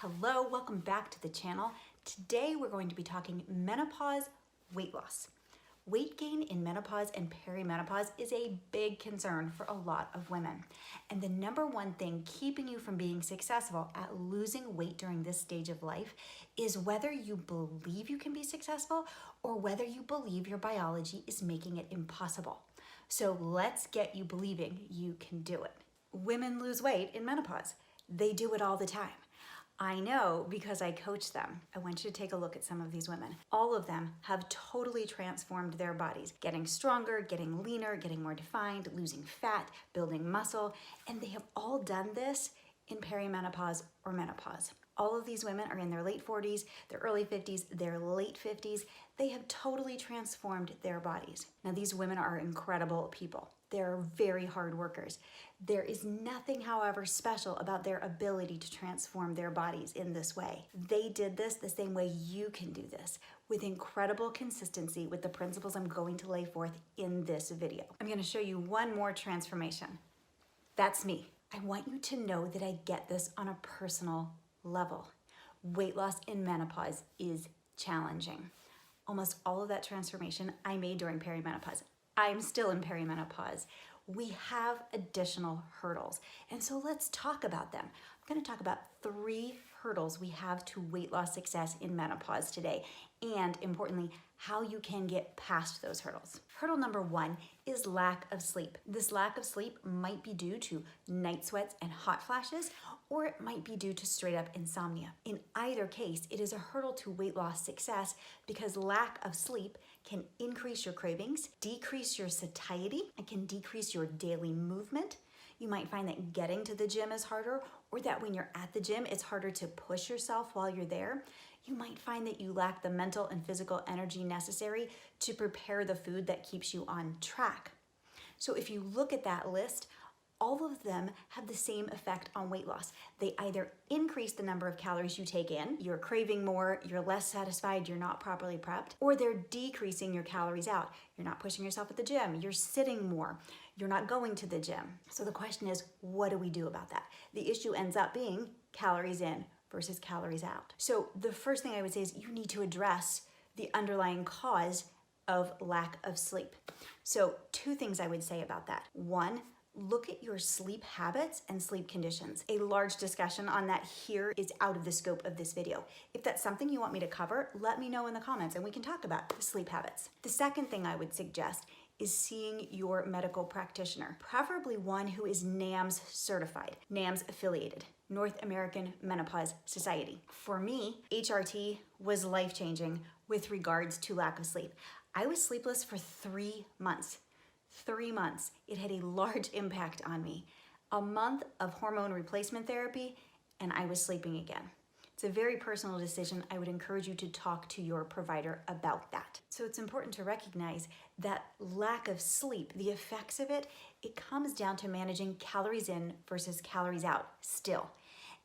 Hello, welcome back to the channel. Today we're going to be talking menopause weight loss. Weight gain in menopause and perimenopause is a big concern for a lot of women. And the number one thing keeping you from being successful at losing weight during this stage of life is whether you believe you can be successful or whether you believe your biology is making it impossible. So let's get you believing you can do it. Women lose weight in menopause. They do it all the time. I know because I coach them. I want you to take a look at some of these women. All of them have totally transformed their bodies, getting stronger, getting leaner, getting more defined, losing fat, building muscle, and they have all done this in perimenopause or menopause. All of these women are in their late 40s, their early 50s, their late 50s. They have totally transformed their bodies. Now, these women are incredible people. They're very hard workers. There is nothing, however, special about their ability to transform their bodies in this way. They did this the same way you can do this, with incredible consistency with the principles I'm going to lay forth in this video. I'm going to show you one more transformation. That's me. I want you to know that I get this on a personal level. Weight loss in menopause is challenging. Almost all of that transformation I made during perimenopause. I'm still in perimenopause. We have additional hurdles. And so let's talk about them. I'm going to talk about 3 hurdles we have to weight loss success in menopause today. And importantly, how you can get past those hurdles. Hurdle number 1 is lack of sleep. This lack of sleep might be due to night sweats and hot flashes, or it might be due to straight up insomnia. In either case, it is a hurdle to weight loss success because lack of sleep can increase your cravings, decrease your satiety, it can decrease your daily movement. You might find that getting to the gym is harder, or that when you're at the gym, it's harder to push yourself while you're there. You might find that you lack the mental and physical energy necessary to prepare the food that keeps you on track. So if you look at that list, all of them have the same effect on weight loss. They either increase the number of calories you take in, you're craving more, you're less satisfied, you're not properly prepped, or they're decreasing your calories out. You're not pushing yourself at the gym, you're sitting more, you're not going to the gym. So the question is, what do we do about that? The issue ends up being calories in versus calories out. So the first thing I would say is you need to address the underlying cause of lack of sleep. So 2 things I would say about that. 1, look at your sleep habits and sleep conditions. A large discussion on that here is out of the scope of this video. If that's something you want me to cover, let me know in the comments and we can talk about sleep habits. The second thing I would suggest is seeing your medical practitioner, preferably one who is NAMS certified, NAMS affiliated, North American Menopause Society. For me, HRT was life-changing with regards to lack of sleep. I was sleepless for 3 months. 3 months. It had a large impact on me. A month of hormone replacement therapy, and I was sleeping again. It's a very personal decision. I would encourage you to talk to your provider about that. So it's important to recognize that lack of sleep, the effects of it, it comes down to managing calories in versus calories out still.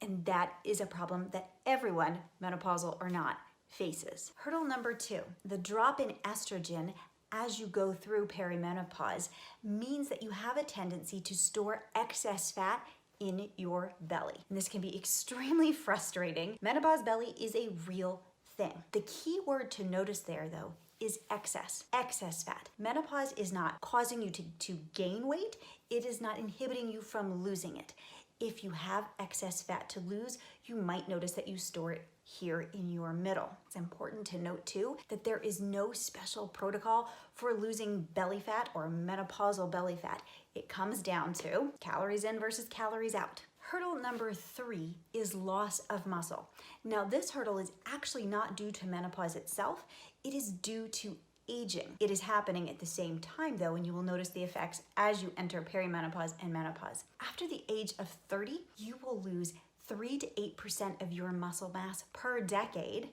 And that is a problem that everyone, menopausal or not, faces. Hurdle number 2, the drop in estrogen as you go through perimenopause means that you have a tendency to store excess fat in your belly. And this can be extremely frustrating. Menopause belly is a real thing. The key word to notice there, though, is excess fat. Menopause is not causing you to gain weight. It is not inhibiting you from losing it. If you have excess fat to lose, you might notice that you store it here in your middle. It's important to note too that there is no special protocol for losing belly fat or menopausal belly fat. It comes down to calories in versus calories out. Hurdle number 3 is loss of muscle. Now this hurdle is actually not due to menopause itself, it is due to aging. It is happening at the same time though, and you will notice the effects as you enter perimenopause and menopause. After the age of 30, you will lose 3 to 8% of your muscle mass per decade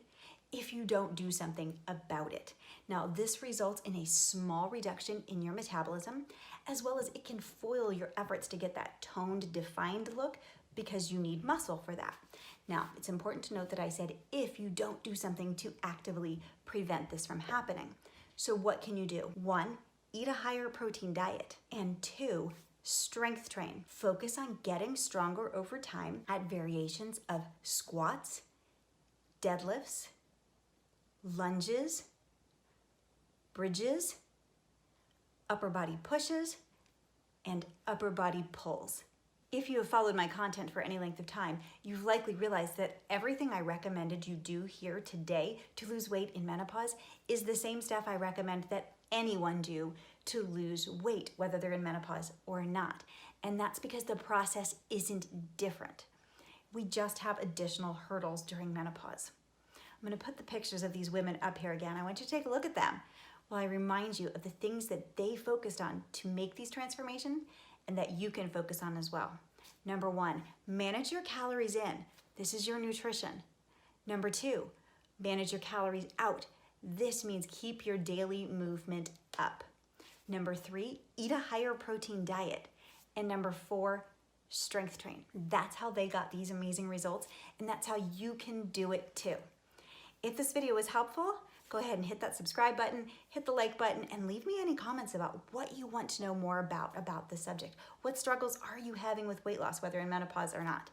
if you don't do something about it. Now, this results in a small reduction in your metabolism, as well as it can foil your efforts to get that toned, defined look because you need muscle for that. Now, it's important to note that I said if you don't do something to actively prevent this from happening. So what can you do? 1, eat a higher protein diet, and 2, Strength train. Focus on getting stronger over time at variations of squats, deadlifts, lunges, bridges, upper body pushes, and upper body pulls. If you have followed my content for any length of time, you've likely realized that everything I recommended you do here today to lose weight in menopause is the same stuff I recommend that anyone do to lose weight, whether they're in menopause or not. And that's because the process isn't different. We just have additional hurdles during menopause. I'm going to put the pictures of these women up here again. I want you to take a look at them while I remind you of the things that they focused on to make these transformations and that you can focus on as well. Number 1, manage your calories in. This is your nutrition. Number 2, manage your calories out. This means keep your daily movement up. Number 3, eat a higher protein diet. And number 4, strength train. That's how they got these amazing results, and that's how you can do it too. If this video was helpful, go ahead and hit that subscribe button, hit the like button, and leave me any comments about what you want to know more about the subject. What struggles are you having with weight loss, whether in menopause or not?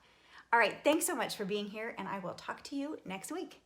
All right, thanks so much for being here, and I will talk to you next week.